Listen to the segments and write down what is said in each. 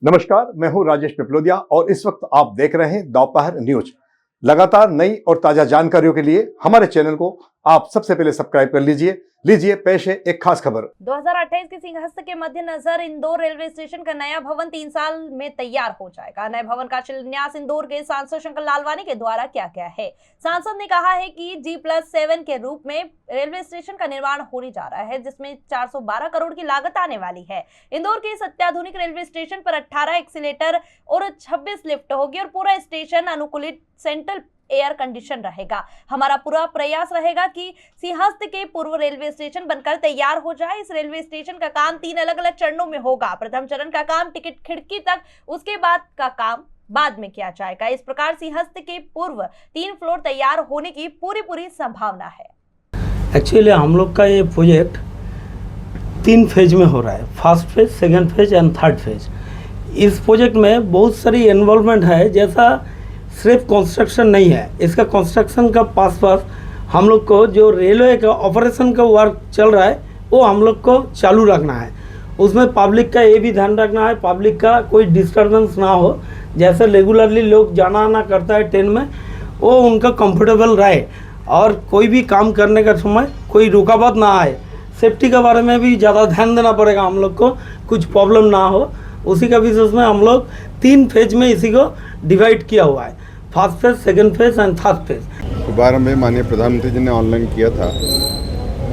नमस्कार, मैं हूं राजेश पिपलोदिया और इस वक्त आप देख रहे हैं दोपहर न्यूज। लगातार नई और ताजा जानकारियों के लिए हमारे चैनल को आप सबसे पहले सब्सक्राइब कर लीजिए। पेश है एक खास खबर। 2028 के सिंहस्थ के मद्देनजर इंदौर रेलवे स्टेशन का नया भवन 3 साल में तैयार हो जाएगा। नए भवन का शिलान्यास इंदौर के सांसद शंकर लालवानी के द्वारा किया गया है। सांसद ने कहा है कि G+7 के रूप में रेलवे स्टेशन का निर्माण होने जा रहा है, जिसमें 412 करोड़ की लागत आने वाली है। इंदौर के इस अत्याधुनिक रेलवे स्टेशन पर 18 एक्सीलेटर और 26 लिफ्ट होगी और पूरा स्टेशन अनुकूलित सेंट्रल एयर कंडीशन रहेगा। हमारा पूरा प्रयास रहेगा कि सिंहस्थ के पूर्व रेलवे स्टेशन बनकर तैयार हो जाए। इस रेलवे स्टेशन का काम 3 अलग-अलग चरणों में होगा। प्रथम चरण का काम टिकट खिड़की तक, उसके बाद का काम बाद में किया जाएगा। इस प्रकार सिंहस्थ के पूर्व 3 फ्लोर तैयार होने की पूरी संभावना है। एक्चुअली हम लोग का ये प्रोजेक्ट 3 फेज में हो रहा है, first phase, second phase and third phase. इस प्रोजेक्ट में बहुत सारी इन्वॉल्वमेंट है, जैसा सिर्फ कंस्ट्रक्शन नहीं है। इसका कंस्ट्रक्शन का पास हम लोग को जो रेलवे का ऑपरेशन का वर्क चल रहा है वो हम लोग को चालू रखना है। उसमें पब्लिक का ये भी ध्यान रखना है, पब्लिक का कोई डिस्टर्बेंस ना हो। जैसे रेगुलरली लोग जाना आना करता है ट्रेन में, वो उनका कंफर्टेबल रहे और कोई भी काम करने का समय कोई रुकावट ना आए। सेफ्टी के बारे में भी ज़्यादा ध्यान देना पड़ेगा हम लोग को, कुछ प्रॉब्लम ना हो। उसी का विशेष में हम लोग 3 फेज में इसी को डिवाइड किया हुआ है, first phase, second phase and third phase. शुभारंभ में माननीय प्रधानमंत्री जी ने ऑनलाइन किया था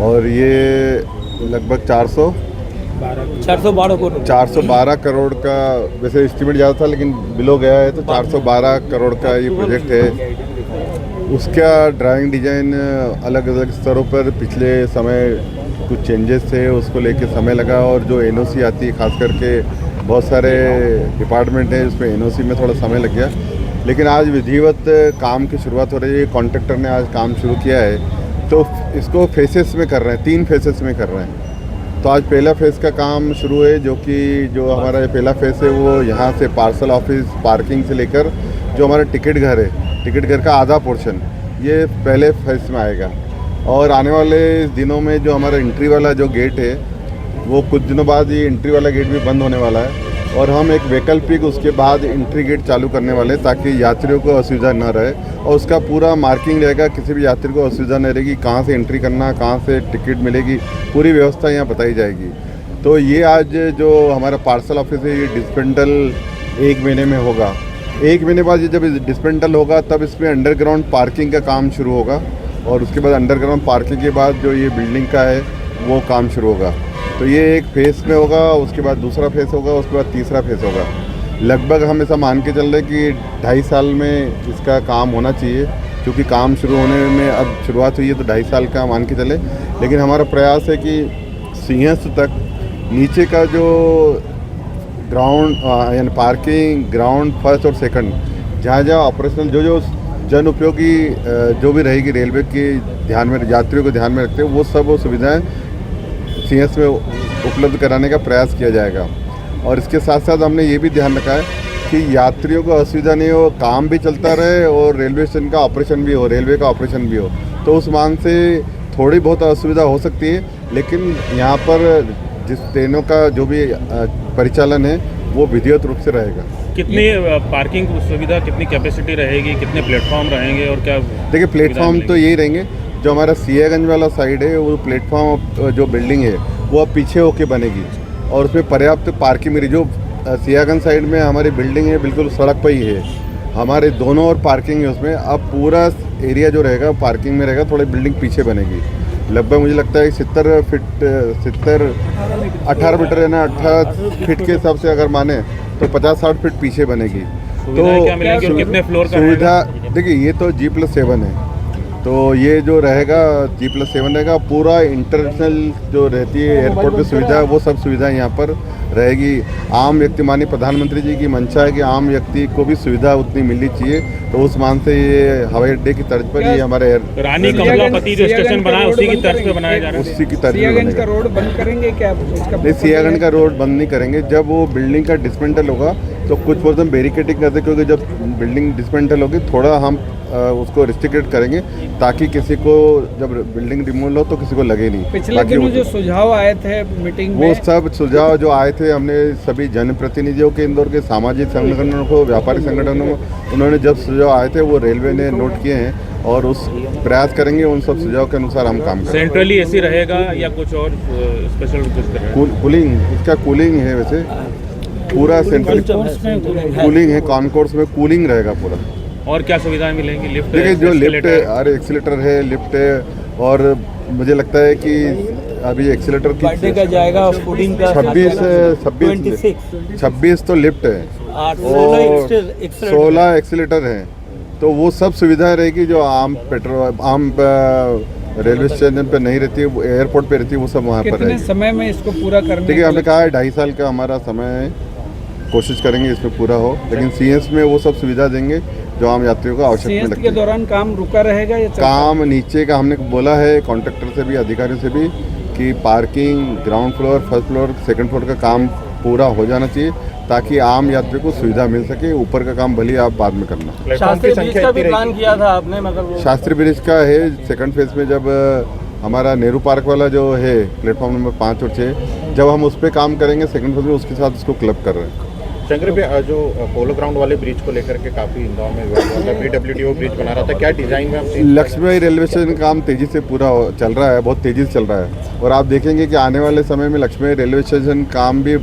और ये लगभग 412 करोड़ का वैसे एस्टीमेट ज़्यादा था, लेकिन बिलो गया है, तो 412 करोड़ का ये प्रोजेक्ट है। उसका ड्राइंग डिज़ाइन अलग अलग स्तरों पर पिछले समय कुछ चेंजेस थे, उसको लेके समय लगा। और जो एनओसी आती है, खास करके बहुत सारे डिपार्टमेंट हैं, उसमें एनओसी में थोड़ा समय लग गया। लेकिन आज विधिवत काम की शुरुआत हो रही है। कॉन्ट्रैक्टर ने आज काम शुरू किया है, तो इसको फेसेस में कर रहे हैं, 3 फेसेस में कर रहे हैं। तो आज पहला फेज़ का काम शुरू है, जो हमारा पहला फेज़ है वो यहाँ से पार्सल ऑफिस पार्किंग से लेकर जो हमारा टिकट घर है, टिकट घर का आधा पोर्शन ये पहले फेज़ में आएगा। और आने वाले दिनों में जो हमारा एंट्री वाला जो गेट है, वो कुछ दिनों बाद ये एंट्री वाला गेट भी बंद होने वाला है और हम एक वैकल्पिक उसके बाद एंट्री गेट चालू करने वाले हैं, ताकि यात्रियों को असुविधा न रहे। और उसका पूरा मार्किंग रहेगा, किसी भी यात्री को असुविधा नहीं रहेगी, कहाँ से एंट्री करना, कहाँ से टिकट मिलेगी, पूरी व्यवस्था यहाँ बताई जाएगी। तो ये आज जो हमारा पार्सल ऑफिस है, ये डिस्पेंडल 1 महीने में होगा। 1 महीने बाद ये जब डिस्पेंडल होगा, तब इसमें अंडरग्राउंड पार्किंग का काम शुरू होगा और उसके बाद अंडरग्राउंड पार्किंग के बाद जो ये बिल्डिंग का है वो काम शुरू होगा। तो ये एक फेज़ में होगा, उसके बाद दूसरा फेज़ होगा, उसके बाद तीसरा फेज़ होगा। लगभग हम ऐसा मान के चल रहे हैं कि 2.5 साल में इसका काम होना चाहिए, क्योंकि काम शुरू होने में अब शुरुआत हुई है, तो 2.5 साल का मान के चले। लेकिन हमारा प्रयास है कि सिंहस्थ तक नीचे का जो ग्राउंड यानी पार्किंग, ग्राउंड फर्स्ट और सेकंड, जहाँ ऑपरेशनल जो जन उपयोगी जो भी रहेगी रेलवे के ध्यान में, यात्रियों को ध्यान में रखते हैं, वो सब सुविधाएँ सिंहस्थ में उपलब्ध कराने का प्रयास किया जाएगा। और इसके साथ साथ हमने ये भी ध्यान रखा है कि यात्रियों को असुविधा नहीं हो, काम भी चलता रहे और रेलवे स्टेशन का ऑपरेशन भी हो, रेलवे का ऑपरेशन भी हो। तो उस मान से थोड़ी बहुत असुविधा हो सकती है, लेकिन यहाँ पर जिस ट्रेनों का जो भी परिचालन है वो विधिवत रूप से रहेगा। कितनी पार्किंग सुविधा, कितनी कैपेसिटी रहेगी, कितने प्लेटफॉर्म रहेंगे और क्या? देखिए, प्लेटफॉर्म तो यही रहेंगे। जो हमारा सियागंज वाला साइड है, वो प्लेटफॉर्म जो बिल्डिंग है वो अब पीछे होके बनेगी और उसमें पर्याप्त पार्किंग मिली। जो सियागंज साइड में हमारी बिल्डिंग है बिल्कुल सड़क पर ही है, हमारे दोनों और पार्किंग है उसमें। अब पूरा एरिया जो रहेगा पार्किंग में रहेगा, थोड़ी बिल्डिंग पीछे बनेगी। लगभग मुझे लगता है 18 मीटर है ना, 18 फीट के हिसाब से अगर माने तो 50-60 फीट पीछे बनेगी। तो कितने फ्लोर का सुविधा देखिए, ये तो G+7 है, तो ये जो रहेगा G+7 रहेगा। पूरा इंटरनेशनल जो रहती है एयरपोर्ट पे सुविधा, वो सब सुविधाएं यहाँ पर रहेगी। आम व्यक्ति, माननीय प्रधानमंत्री जी की मंशा है कि आम व्यक्ति को भी सुविधा उतनी मिलनी चाहिए, तो उस मान से ये हवाई अड्डे की तर्ज पर ही हमारे रानी कमलापति जो स्टेशन बना है उसी की तर्ज पे बनाया जा रहा है। उसी की तर्ज पे बनेगा। रोड बंद करेंगे क्या? नहीं, सियागंज का रोड बंद नहीं करेंगे। जब वो बिल्डिंग का डिस्मेंटल होगा तो कुछ पोर्शन बैरिकेडिंग करते, क्योंकि जब बिल्डिंग डिसमेंटल होगी थोड़ा हम उसको रिस्ट्रिक्टेड करेंगे ताकि किसी को जब बिल्डिंग रिमूवल हो तो किसी को लगे नहीं। पिछले दिनों जो सुझाव आए थे मीटिंग में, वो सब सुझाव जो आए थे, हमने सभी जनप्रतिनिधियों के, इंदौर के सामाजिक संगठनों को, व्यापारिक संगठनों को, उन्होंने जब सुझाव आए थे वो रेलवे ने नोट किए हैं और उस प्रयास करेंगे उन सब सुझाव के अनुसार हम काम करेंगे। सेंट्रली एसी रहेगा या कुछ और स्पेशल कुछ रहेगा? कूलिंग, इसका कूलिंग है, वैसे पूरा सेंट्रल कूलिंग है, कॉन्कोर्स में कूलिंग रहेगा पूरा। और क्या सुविधाएं मिलेंगी? लिफ्ट देखिए जो लिफ्ट है, अरे एक्सीलेटर है, लिफ्ट है, और मुझे लगता है कि अभी एक्सीलेटर की का जाएगा, फूडिंग का 26 तो लिफ्ट है और 16 एक्सीलेटर हैं, तो वो सब सुविधाएं रहेगी जो आम रेलवे स्टेशन पे नहीं रहती है, एयरपोर्ट पे रहती है, वो सब वहाँ पर कितने रहेगी। समय में इसको पूरा करने? ठीक है, हमने कहा है 2.5 साल का हमारा समय है, कोशिश करेंगे इसमें पूरा हो, लेकिन सीएस में वो सब सुविधा देंगे जो आम यात्रियों को आवश्यक में लगती के है। दौरान काम रुका रहेगा या काम नीचे का हमने बोला है कॉन्ट्रैक्टर से भी, अधिकारियों से भी, कि parking, ground floor, first floor, second floor का काम पूरा हो जाना चाहिए ताकि आम यात्री को सुविधा मिल सके। ऊपर का काम भले आप बाद में करना। शास्त्री ब्रिज का भी प्लान किया था आपने, मतलब शास्त्री ब्रिज का है सेकंड फेज में, जब हमारा नेहरू पार्क वाला जो है प्लेटफॉर्म नंबर 5 और 6, जब हम उस पर काम करेंगे सेकंड फेज में, उसके साथ उसको क्लब कर रहे हैं। शंकर भाई, जो पोलो ग्राउंड वाले ब्रिज को लेकर के काफ़ी इंदौर में PWD वो ब्रिज बना रहा था, क्या डिज़ाइन में हम लक्ष्मी रेलवे स्टेशन का काम तेज़ी से पूरा चल रहा है, बहुत तेज़ी से चल रहा है, और आप देखेंगे कि आने वाले समय में लक्ष्मी रेलवे स्टेशन काम भी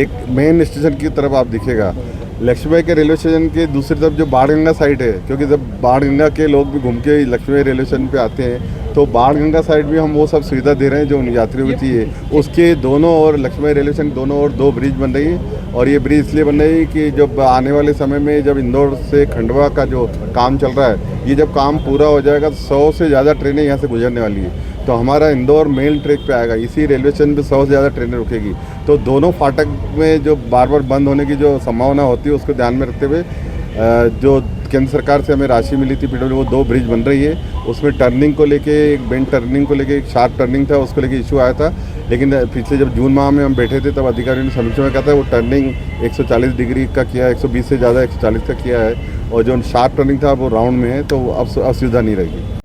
एक मेन स्टेशन की तरफ आप दिखेगा। लक्ष्मी के रेलवे स्टेशन के दूसरी तरफ जो बाणगंगा साइड है, क्योंकि जब बाणगंगा के लोग भी घूम के लक्ष्मी रेलवे स्टेशन पे आते हैं, तो बाणगंगा साइड भी हम वो सब सुविधा दे रहे हैं जो यात्रियों को चाहिए। उसके दोनों ओर, लक्ष्मी रेलवे स्टेशन दोनों ओर 2 ब्रिज बन रही है, और ये ब्रिज इसलिए बन रही है कि जब आने वाले समय में जब इंदौर से खंडवा का जो काम चल रहा है, ये जब काम पूरा हो जाएगा तो 100 से ज़्यादा ट्रेनें यहाँ से गुजरने वाली है, तो हमारा इंदौर मेल ट्रैक पे आएगा, इसी रेलवे स्टेशन पे 100 से ज़्यादा ट्रेनें रुकेगी। तो दोनों फाटक में जो बार बार बंद होने की जो संभावना होती है उसको ध्यान में रखते हुए जो केंद्र सरकार से हमें राशि मिली थी PWD, वो 2 ब्रिज बन रही है। उसमें टर्निंग को लेके, एक बेंड टर्निंग को लेके, एक शार्प टर्निंग था, उसको लेके इशू आया था, लेकिन पिछले जब जून माह में हम बैठे थे तब अधिकारियों ने समीक्षा में कहा था वो टर्निंग 140 डिग्री का किया है, 120 से ज़्यादा 140 का किया है, और जो शार्प टर्निंग था वो राउंड में है, तो अब असुविधा नहीं रहेगी।